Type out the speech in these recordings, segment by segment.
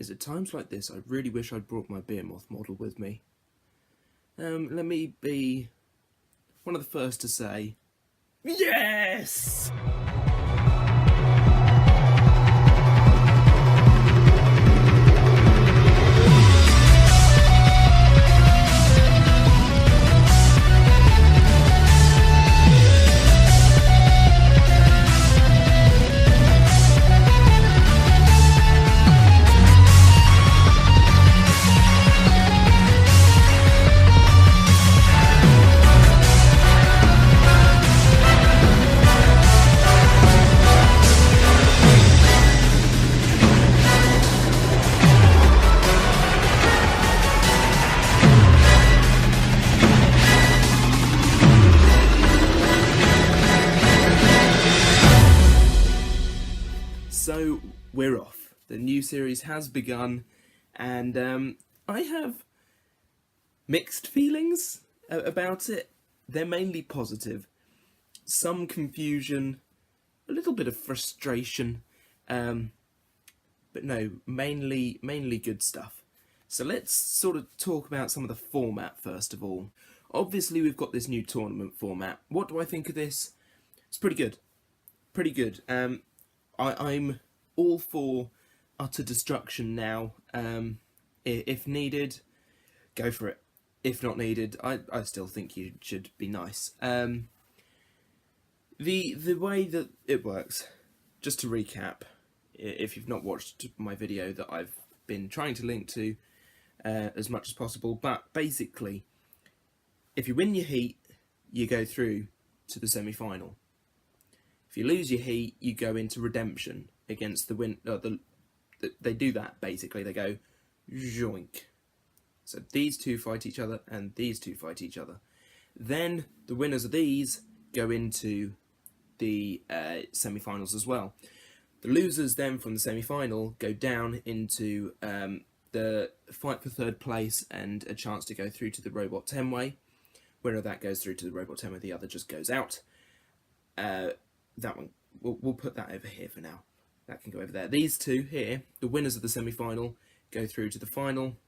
is at times like this I really wish I'd brought my Behemoth model with me. Let me be one of the first to say, yes! So we're off. The new series has begun, and I have mixed feelings about it. They're mainly positive. Some confusion, a little bit of frustration, but no, mainly good stuff. So let's sort of talk about some of the format first of all. Obviously, we've got this new tournament format. What do I think of this? It's pretty good. Pretty good. I'm all for utter destruction now. If needed, go for it. If not needed, I still think you should be nice. The way that it works, just to recap, if you've not watched my video that I've been trying to link to as much as possible, but basically, if you win your heat, you go through to the semi-final. If you lose your heat, you go into redemption against the win. They do that basically. They go joink. So these two fight each other, and these two fight each other. Then the winners of these go into the semi-finals as well. The losers then from the semi-final go down into the fight for third place and a chance to go through to the Robot 10-way. Winner of that goes through to the Robot 10-way. The other just goes out. That one, we'll put that over here for now. That can go over there. These two here, the winners of the semi-final, go through to the final.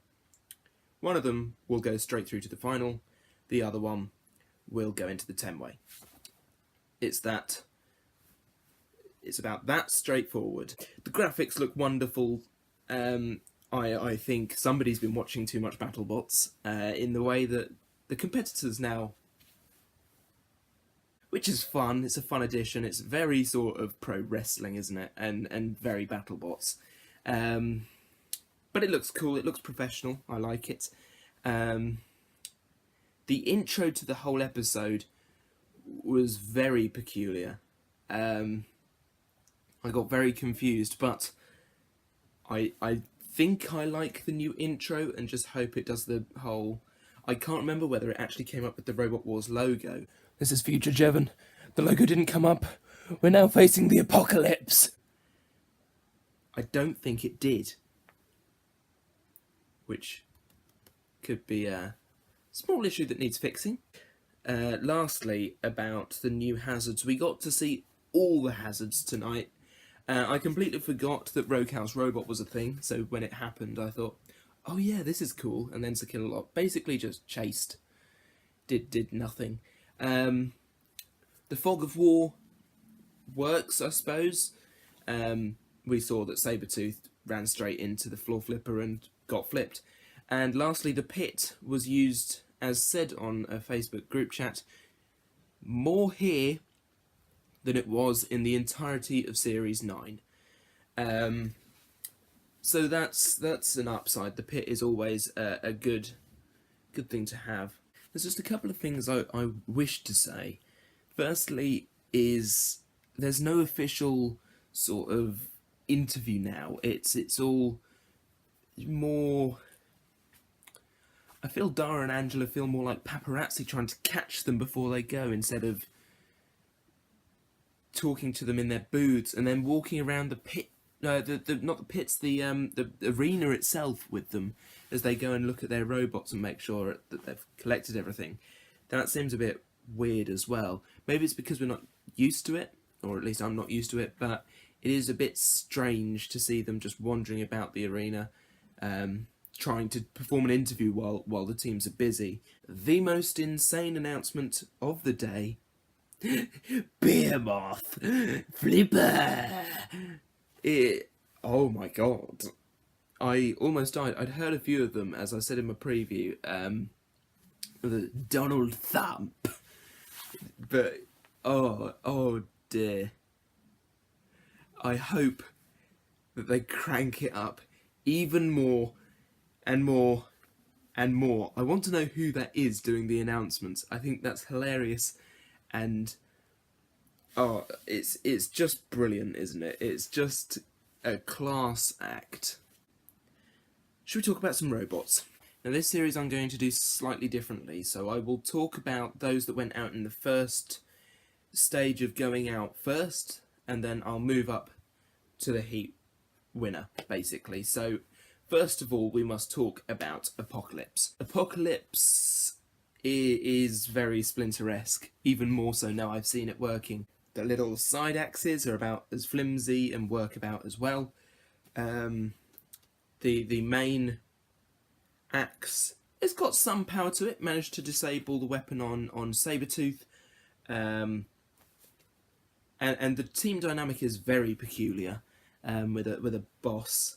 One of them will go straight through to the final. The other one will go into the 10-way. It's about that straightforward. The graphics look wonderful. I think somebody's been watching too much BattleBots in the way that the competitors now, which is fun. It's a fun addition. It's very sort of pro wrestling, isn't it? And very BattleBots. But it looks cool. It looks professional. I like it. The intro to the whole episode was very peculiar. I got very confused, but I think I like the new intro and just hope it does the whole... I can't remember whether it actually came up with the Robot Wars logo. This is Future Jevon. The logo didn't come up. We're now facing the apocalypse. I don't think it did. Which could be a small issue that needs fixing. Lastly, about the new hazards. We got to see all the hazards tonight. I completely forgot that Rogue House Robot was a thing, so when it happened I thought, oh yeah, this is cool, and then Sakillalot basically just chased. Did nothing. The Fog of War works, I suppose. We saw that Sabretooth ran straight into the floor flipper and got flipped. And lastly, the pit was used, as said on a Facebook group chat, more here than it was in the entirety of Series 9. So that's an upside. The pit is always a good thing to have. There's just a couple of things I wish to say. Firstly is there's no official sort of interview now. It's all more... I feel Dara and Angela feel more like paparazzi trying to catch them before they go, instead of talking to them in their booths and then walking around the pit, not the pits, the arena itself with them as they go and look at their robots and make sure that they've collected everything. That seems a bit weird as well. Maybe it's because we're not used to it, or at least I'm not used to it, but it is a bit strange to see them just wandering about the arena, trying to perform an interview while the teams are busy. The most insane announcement of the day: Behemoth Flipper. Oh my god. I almost died. I'd heard a few of them, as I said in my preview. The Donald Thump. But, oh dear. I hope that they crank it up even more and more and more. I want to know who that is doing the announcements. I think that's hilarious, and it's just brilliant, isn't it? It's just a class act. Should we talk about some robots? Now, this series I'm going to do slightly differently, so I will talk about those that went out in the first stage of going out first, and then I'll move up to the heat winner, basically. So, first of all, we must talk about Apocalypse. Apocalypse is very Splinter-esque, even more so now I've seen it working. The little side axes are about as flimsy and work about as well. The main axe, it's got some power to it, managed to disable the weapon on Sabretooth. And the team dynamic is very peculiar, with a boss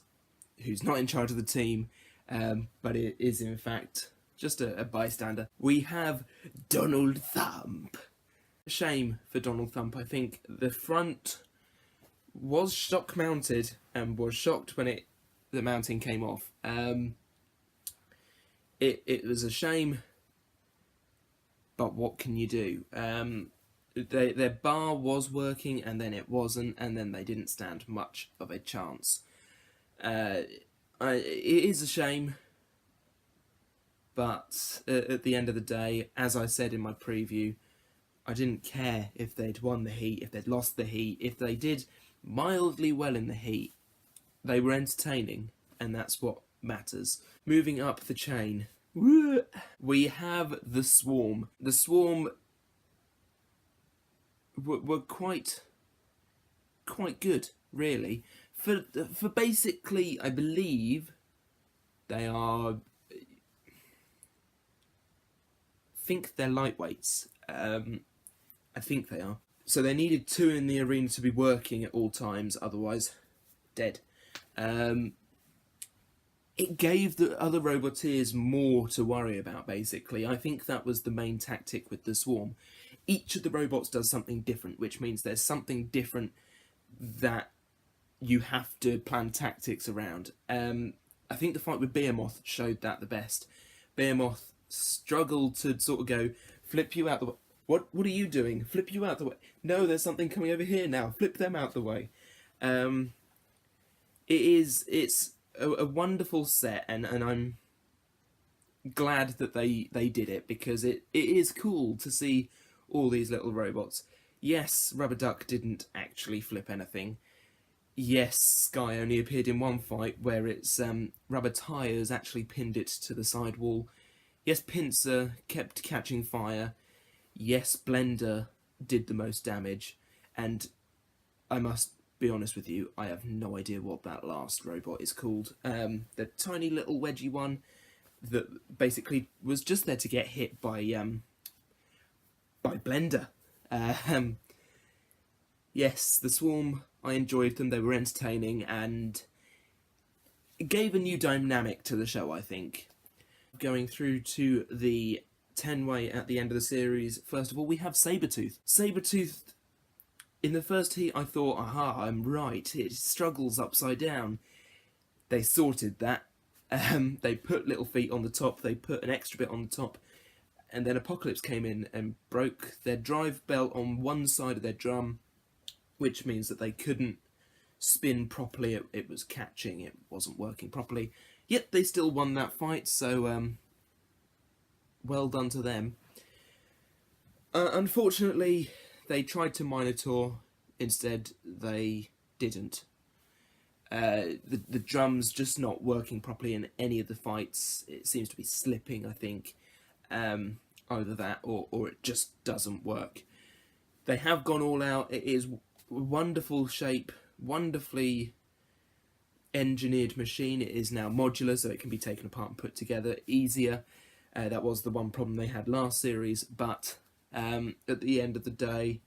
who's not in charge of the team, but it is in fact just a bystander. We have Donald Thump. A shame for Donald Thump. I think the front was shock mounted and was shocked when the mounting came off. It was a shame, but what can you do? Their bar was working, and then it wasn't, and then they didn't stand much of a chance. It is a shame, but at the end of the day, as I said in my preview, I didn't care if they'd won the heat, if they'd lost the heat. If they did mildly well in the heat, they were entertaining, and that's what matters. Moving up the chain, we have the Swarm. The Swarm were quite good, really. For basically, I believe they are. I think they're lightweights. I think they are. So they needed 2 in the arena to be working at all times, otherwise dead. It gave the other Roboteers more to worry about, basically. I think that was the main tactic with the Swarm. Each of the robots does something different, which means there's something different that you have to plan tactics around. I think the fight with Behemoth showed that the best. Behemoth struggled to sort of go, flip you out the way. What are you doing? Flip you out the way. No, there's something coming over here now. Flip them out the way. It's a wonderful set, and I'm glad that they did it, because it is cool to see all these little robots. Yes, Rubber Duck didn't actually flip anything. Yes, Sky only appeared in one fight where its rubber tyres actually pinned it to the side wall. Yes, Pinsir kept catching fire. Yes, Blender did the most damage, and I must be honest with you, I have no idea what that last robot is called. The tiny little wedgy one that basically was just there to get hit by Blender. Yes, the Swarm, I enjoyed them. They were entertaining, and it gave a new dynamic to the show, I think. Going through to the 10-way at the end of the series, first of all, we have Sabretooth. Sabretooth, in the first heat, I thought, aha, I'm right, it struggles upside down. They sorted that. They put Little Feet on the top, they put an extra bit on the top, and then Apocalypse came in and broke their drive belt on one side of their drum, which means that they couldn't spin properly. It was catching, it wasn't working properly. Yet they still won that fight, so well done to them. Unfortunately, they tried to Minotaur, instead they didn't. The drum's just not working properly in any of the fights. It seems to be slipping, I think. Either that or it just doesn't work. They have gone all out. It is wonderful shape wonderfully engineered machine. It is now modular, so it can be taken apart and put together easier. That was the one problem they had last series, but at the end of the day,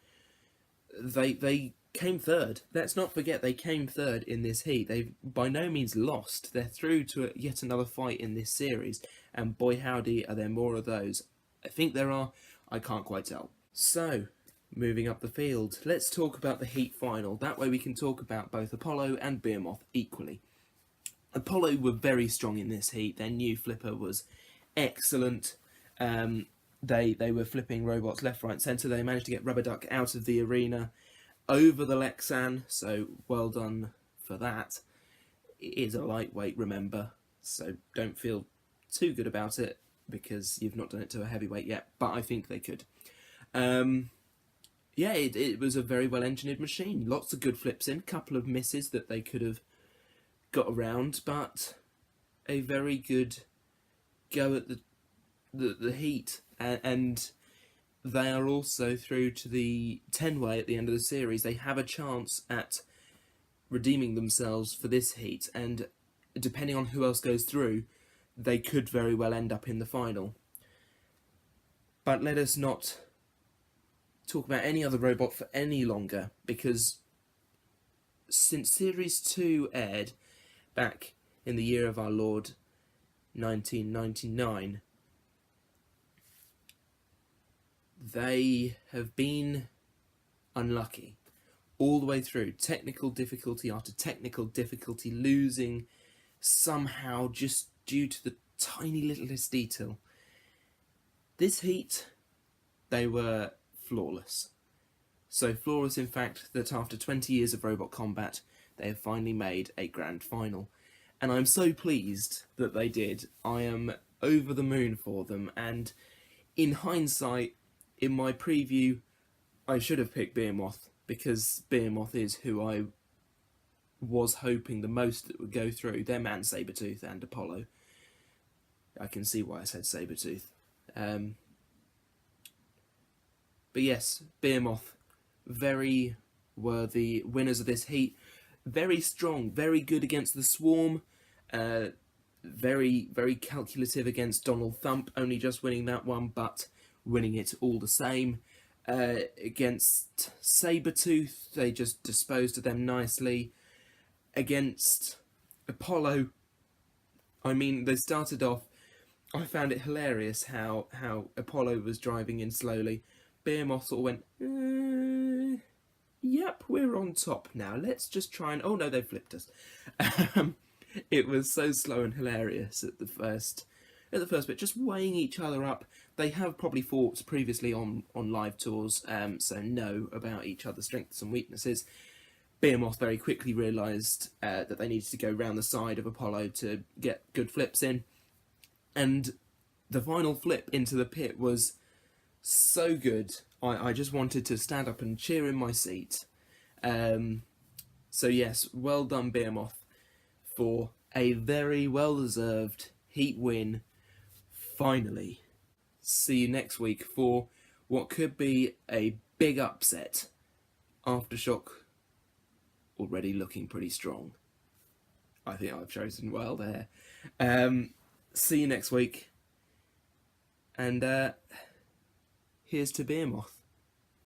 they came third. Let's not forget they came third in this heat. They've by no means lost. They're through to yet another fight in this series, and boy howdy are there more of those. I think there are, I can't quite tell. So, moving up the field, let's talk about the heat final. That way we can talk about both Apollo and Behemoth equally. Apollo were very strong in this heat. Their new flipper was excellent. They were flipping robots left, right, centre. They managed to get Rubber Duck out of the arena over the Lexan, so well done for that. It is a lightweight, remember, so don't feel too good about it because you've not done it to a heavyweight yet, but I think they could. Yeah, it was a very well engineered machine. Lots of good flips in, couple of misses that they could have got around, but a very good go at the heat, and they are also through to the 10-way at the end of the series. They have a chance at redeeming themselves for this heat, and depending on who else goes through, they could very well end up in the final. But let us not talk about any other robot for any longer, because since Series 2 aired back in the year of our Lord 1999, they have been unlucky all the way through. Technical difficulty after technical difficulty, losing somehow just due to the tiny littlest detail. This heat, they were flawless. So flawless, in fact, that after 20 years of robot combat, they have finally made a grand final. And I'm so pleased that they did. I am over the moon for them, and in hindsight, in my preview, I should have picked Behemoth, because Behemoth is who I was hoping the most that would go through. Them and Sabretooth and Apollo. I can see why I said Sabretooth. But yes, Behemoth, very worthy winners of this heat. Very strong, very good against the Swarm. Very, very calculative against Donald Thump, only just winning that one, but winning it all the same. Against Sabretooth, they just disposed of them nicely. Against Apollo, I mean, they started off, I found it hilarious how Apollo was driving in slowly. Behemoth sort of went, yep, we're on top now. Let's just try and... Oh no, they flipped us. It was so slow and hilarious at the first bit, just weighing each other up. They have probably fought previously on live tours, so know about each other's strengths and weaknesses. Behemoth very quickly realised that they needed to go round the side of Apollo to get good flips in, and the final flip into the pit was so good. I just wanted to stand up and cheer in my seat. So yes, well done Behemoth for a very well-deserved heat win, finally. See you next week for what could be a big upset. Aftershock already looking pretty strong. I think I've chosen well there. See you next week. And here's to Behemoth.